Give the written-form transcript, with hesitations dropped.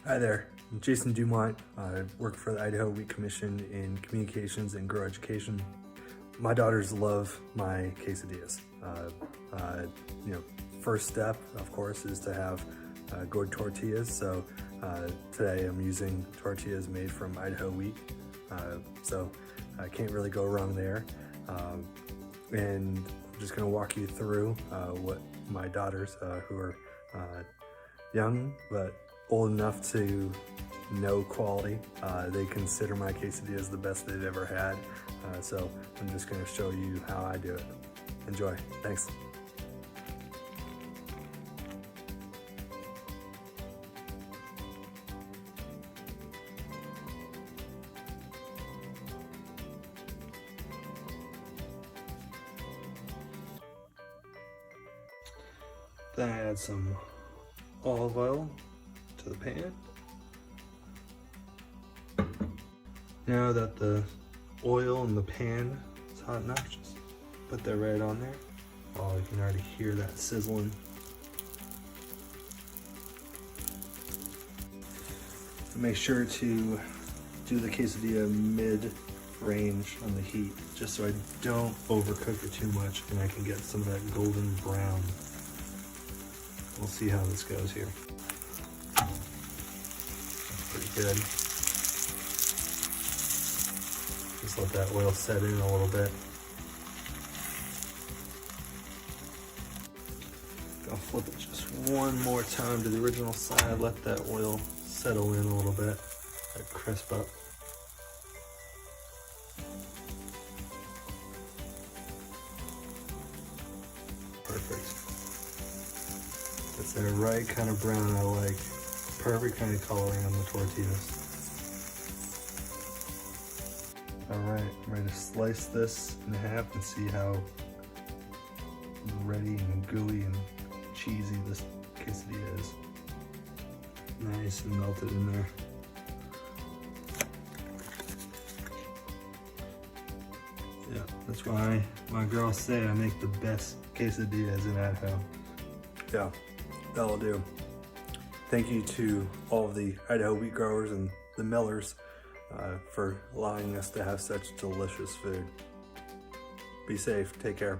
Hi there, I'm Jason Dumont. I work for the Idaho Wheat Commission in communications and grow education. My daughters love my quesadillas. First step, of course, is to have good tortillas. So today I'm using tortillas made from Idaho wheat. So I can't really go wrong there. And I'm just gonna walk you through what my daughters, who are young but old enough to know quality, they consider my quesadillas the best they've ever had. So I'm just gonna show you how I do it. Enjoy, thanks. Then I add some olive oil to the pan. Now that the oil in the pan is hot enough, just put that right on there. Oh, you can already hear that sizzling. Make sure to do the quesadilla mid-range on the heat, just so I don't overcook it too much and I can get some of that golden brown. We'll see how this goes here. That's pretty good. Just let that oil set in a little bit. I'll flip it just one more time to the original side, let that oil settle in a little bit, let crisp up. Perfect. That's the right kind of brown I like. Perfect kind of coloring on the tortillas. All right, I'm ready to slice this in half and see how ready and gooey and cheesy this quesadilla is. Nice and melted in there. Yeah, that's why my girls say I make the best quesadillas in Idaho. Yeah, that'll do. Thank you to all of the Idaho wheat growers and the millers for allowing us to have such delicious food. Be safe, take care.